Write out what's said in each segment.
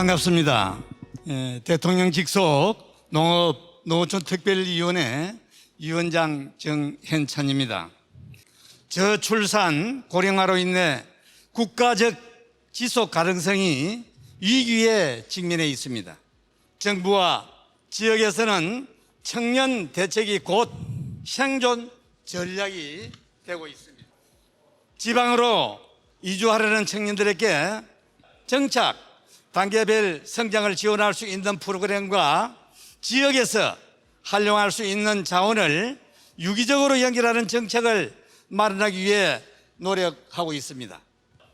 반갑습니다. 대통령 직속 농업노촌특별위원회 위원장 정현찬입니다. 저출산 고령화로 인해 국가적 지속 가능성이 위기에 직면해 있습니다. 정부와 지역에서는 청년 대책이 곧 생존 전략이 되고 있습니다. 지방으로 이주하려는 청년들에게 정착, 단계별 성장을 지원할 수 있는 프로그램과 지역에서 활용할 수 있는 자원을 유기적으로 연결하는 정책을 마련하기 위해 노력하고 있습니다.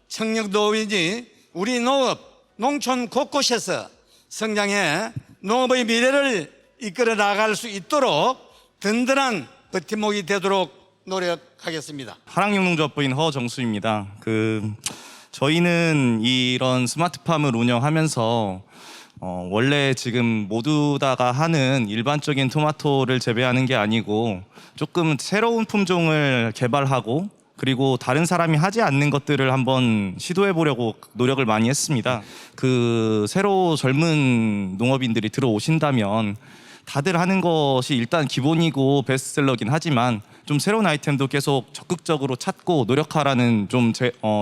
청년 노인이 우리 농업, 농촌 곳곳에서 성장해 농업의 미래를 이끌어 나갈 수 있도록 든든한 버팀목이 되도록 노력하겠습니다. 하랑육농조합부인 허정수입니다. 저희는 이런 스마트팜을 운영하면서 원래 지금 모두 다가 하는 일반적인 토마토를 재배하는 게 아니고 조금 새로운 품종을 개발하고 그리고 다른 사람이 하지 않는 것들을 한번 시도해 보려고 노력을 많이 했습니다. 새로 젊은 농업인들이 들어오신다면 다들 하는 것이 일단 기본이고 베스트셀러긴 하지만 좀 새로운 아이템도 계속 적극적으로 찾고 노력하라는 좀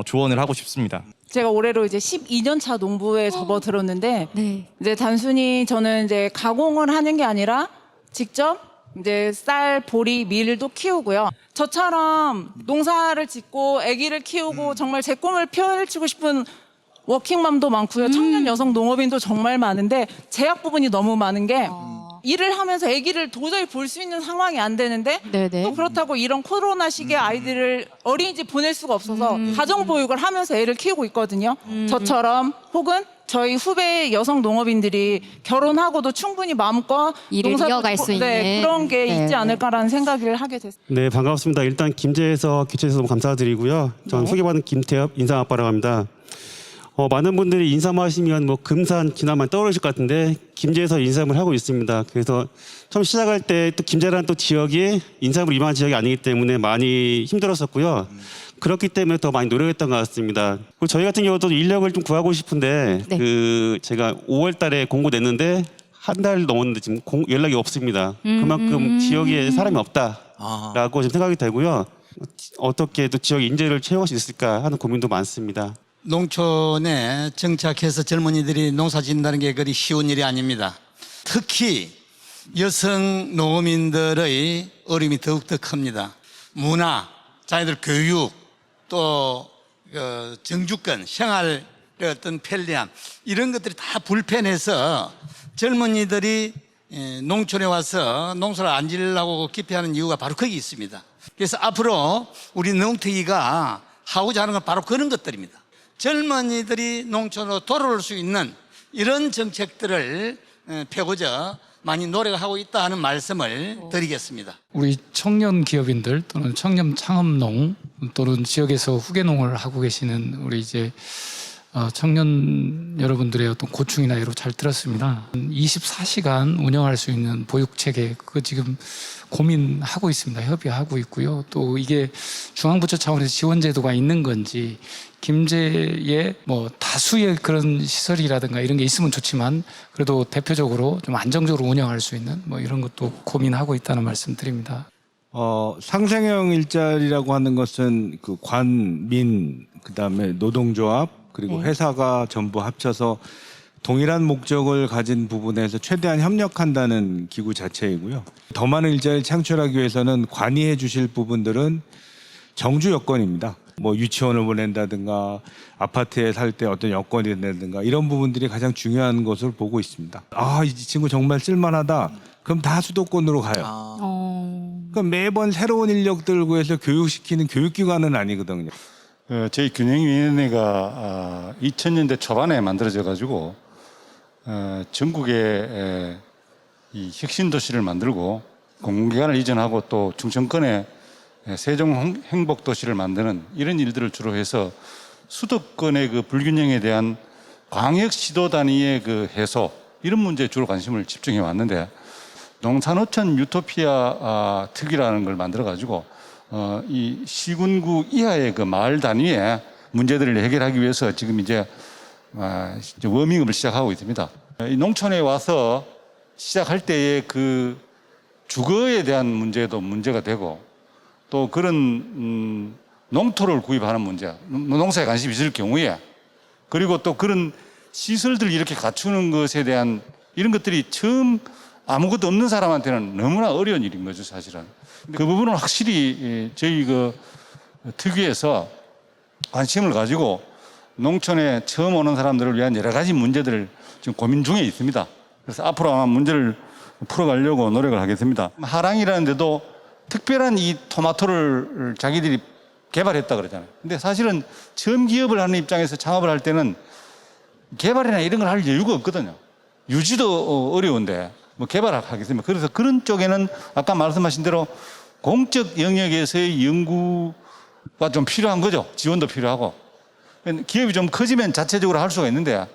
조언을 하고 싶습니다. 제가 올해로 이제 12년 차 농부에 접어들었는데 네. 이제 단순히 저는 이제 가공을 하는 게 아니라 직접 이제 쌀, 보리, 밀도 키우고요. 저처럼 농사를 짓고 아기를 키우고 정말 제 꿈을 펼치고 싶은 워킹맘도 많고요. 청년 여성 농업인도 정말 많은데 제약 부분이 너무 많은 게 일을 하면서 아기를 도저히 볼 수 있는 상황이 안 되는데 네네. 또 그렇다고 이런 코로나 시기에 아이들을 어린이집 보낼 수가 없어서 가정보육을 하면서 애를 키우고 있거든요. 저처럼 혹은 저희 후배 여성 농업인들이 결혼하고도 충분히 마음껏 일을 이어갈 수 있는. 네, 그런 게 네. 있지 않을까라는 생각을 하게 됐습니다. 네, 반갑습니다. 일단 김제에서 교체해서 너무 감사드리고요. 저는 소개받은 김태엽 인삼아빠라고 합니다. 많은 분들이 인삼하시면 뭐 금산, 진화만 떠오르실 것 같은데 김제에서 인삼을 하고 있습니다. 그래서 처음 시작할 때 또 김제라는 또 지역이 인삼으로 유명한 지역이 아니기 때문에 많이 힘들었었고요. 그렇기 때문에 더 많이 노력했던 것 같습니다. 그리고 저희 같은 경우도 인력을 좀 구하고 싶은데 네. 제가 5월 달에 공고 냈는데 한 달 넘었는데 지금 연락이 없습니다. 그만큼 지역에 사람이 없다라고 지금 생각이 되고요. 어떻게 또 지역 인재를 채용할 수 있을까 하는 고민도 많습니다. 농촌에 정착해서 젊은이들이 농사 짓는다는 게 그리 쉬운 일이 아닙니다. 특히 여성 농업인들의 어려움이 더욱더 큽니다. 문화, 자녀들 교육, 또 정주권, 생활의 어떤 편리함 이런 것들이 다 불편해서 젊은이들이 농촌에 와서 농사를 안 지으려고 기피하는 이유가 바로 거기 있습니다. 그래서 앞으로 우리 농특위가 하고자 하는 건 바로 그런 것들입니다. 젊은이들이 농촌으로 돌아올 수 있는 이런 정책들을 펴고자 많이 노력하고 있다 하는 말씀을 드리겠습니다. 우리 청년 기업인들 또는 청년 창업농 또는 지역에서 후계농을 하고 계시는 우리 이제 청년 여러분들의 어떤 고충이나 이런 잘 들었습니다. 24시간 운영할 수 있는 보육체계 그거 지금 고민하고 있습니다. 협의하고 있고요. 또 이게 중앙부처 차원에서 지원 제도가 있는 건지 김제에 뭐 다수의 그런 시설이라든가 이런 게 있으면 좋지만 그래도 대표적으로 좀 안정적으로 운영할 수 있는 뭐 이런 것도 고민하고 있다는 말씀 드립니다. 상생형 일자리라고 하는 것은 그 관, 민, 그다음에 노동조합 그리고 회사가 전부 합쳐서 동일한 목적을 가진 부분에서 최대한 협력한다는 기구 자체이고요. 더 많은 일자리를 창출하기 위해서는 관이해 주실 부분들은 정주 여건입니다. 뭐 유치원을 보낸다든가 아파트에 살 때 어떤 여건이 된다든가 이런 부분들이 가장 중요한 것으로 보고 있습니다. 이 친구 정말 쓸만하다. 그럼 다 수도권으로 가요. 그럼 매번 새로운 인력들 구해서 교육시키는 교육기관은 아니거든요. 저희 균형위원회가 2000년대 초반에 만들어져 가지고 전국에 이 혁신 도시를 만들고 공공기관을 이전하고 또 충청권에 세종 행복 도시를 만드는 이런 일들을 주로 해서 수도권의 그 불균형에 대한 광역 시도 단위의 그 해소 이런 문제에 주로 관심을 집중해 왔는데 농산어촌 유토피아 특위라는 걸 만들어 가지고 이 시군구 이하의 그 마을 단위의 문제들을 해결하기 위해서 지금 이제 이제 워밍업을 시작하고 있습니다. 이 농촌에 와서 시작할 때의 그 주거에 대한 문제도 문제가 되고 또 그런 농토를 구입하는 문제, 농사에 관심이 있을 경우에 그리고 또 그런 시설들을 이렇게 갖추는 것에 대한 이런 것들이 처음 아무것도 없는 사람한테는 너무나 어려운 일인 거죠, 사실은. 그 부분은 확실히 저희 그 특위에서 관심을 가지고 농촌에 처음 오는 사람들을 위한 여러 가지 문제들을 지금 고민 중에 있습니다. 그래서 앞으로 아마 문제를 풀어가려고 노력을 하겠습니다. 하랑이라는 데도 특별한 이 토마토를 자기들이 개발했다 그러잖아요. 근데 사실은 처음 기업을 하는 입장에서 창업을 할 때는 개발이나 이런 걸 할 여유가 없거든요. 유지도 어려운데 뭐 개발하겠습니까? 그래서 그런 쪽에는 아까 말씀하신 대로 공적 영역에서의 연구가 좀 필요한 거죠. 지원도 필요하고. 기업이 좀 커지면 자체적으로 할 수가 있는데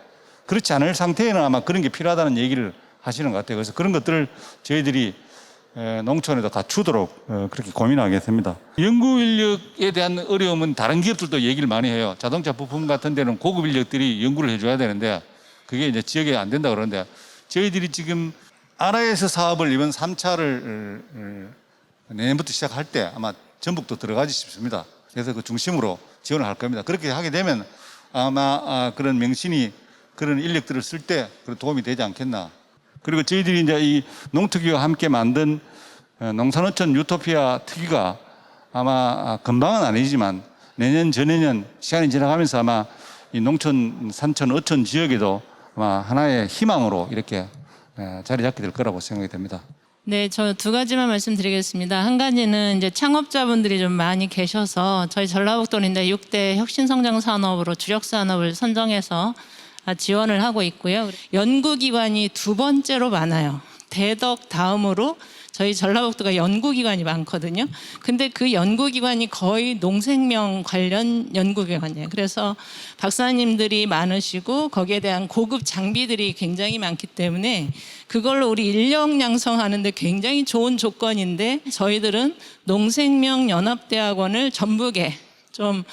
그렇지 않을 상태에는 아마 그런 게 필요하다는 얘기를 하시는 것 같아요. 그래서 그런 것들을 저희들이 농촌에도 갖추도록 그렇게 고민하겠습니다. 연구 인력에 대한 어려움은 다른 기업들도 얘기를 많이 해요. 자동차 부품 같은 데는 고급 인력들이 연구를 해줘야 되는데 그게 이제 지역에 안 된다 그러는데 저희들이 지금 아라에서 사업을 이번 3차를 내년부터 시작할 때 아마 전북도 들어가지 싶습니다. 그래서 그 중심으로 지원을 할 겁니다. 그렇게 하게 되면 아마 그런 명신이 그런 인력들을 쓸 때 도움이 되지 않겠나. 그리고 저희들이 이제 이 농특위와 함께 만든 농산어촌 유토피아 특위가 아마 금방은 아니지만 내년, 전내년 시간이 지나가면서 아마 이 농촌, 산촌, 어촌 지역에도 아마 하나의 희망으로 이렇게 자리 잡게 될 거라고 생각이 됩니다. 네, 저 두 가지만 말씀드리겠습니다. 한 가지는 이제 창업자분들이 좀 많이 계셔서 저희 전라북도는 이제 6대 혁신성장산업으로 주력산업을 선정해서 지원을 하고 있고요. 연구기관이 두 번째로 많아요. 대덕 다음으로 저희 전라북도가 연구기관이 많거든요. 근데 그 연구기관이 거의 농생명 관련 연구기관이에요. 그래서 박사님들이 많으시고 거기에 대한 고급 장비들이 굉장히 많기 때문에 그걸로 우리 인력 양성하는데 굉장히 좋은 조건인데 저희들은 농생명연합대학원을 전북에 좀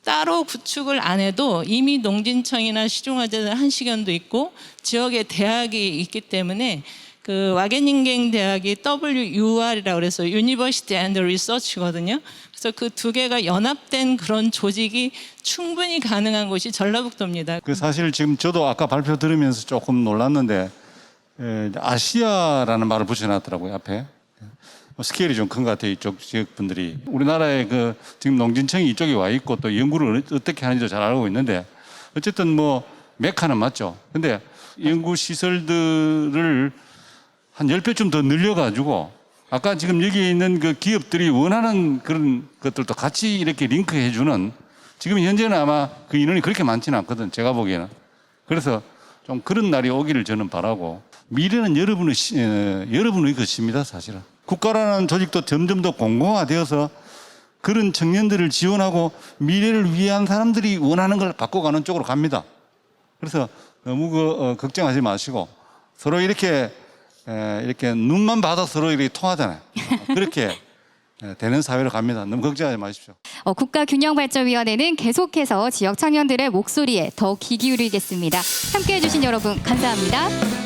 따로 구축을 안 해도 이미 농진청이나 시중화재 한식연도 있고 지역에 대학이 있기 때문에 그 와게닝갱 대학이 WUR이라고 그래서 University and Research거든요. 그래서 그 두 개가 연합된 그런 조직이 충분히 가능한 곳이 전라북도입니다. 그 사실 지금 저도 아까 발표 들으면서 조금 놀랐는데 아시아라는 말을 붙여놨더라고요 앞에. 스케일이 좀 큰 것 같아요 이쪽 지역 분들이. 우리나라의 그 지금 농진청이 이쪽에 와 있고 또 연구를 어떻게 하는지도 잘 알고 있는데 어쨌든 뭐 메카는 맞죠. 근데 연구 시설들을 한 10배쯤 더 늘려가지고 아까 지금 여기 있는 그 기업들이 원하는 그런 것들도 같이 이렇게 링크해주는 지금 현재는 아마 그 인원이 그렇게 많지는 않거든 제가 보기에는. 그래서 좀 그런 날이 오기를 저는 바라고 미래는 여러분의 것입니다 사실은. 국가라는 조직도 점점 더 공공화되어서 그런 청년들을 지원하고 미래를 위한 사람들이 원하는 걸 바꿔가는 쪽으로 갑니다. 그래서 너무 걱정하지 마시고 서로 이렇게 눈만 봐도 서로 이렇게 통하잖아요. 그렇게 되는 사회로 갑니다. 너무 걱정하지 마십시오. 국가균형발전위원회는 계속해서 지역 청년들의 목소리에 더 귀 기울이겠습니다. 함께해 주신 여러분 감사합니다.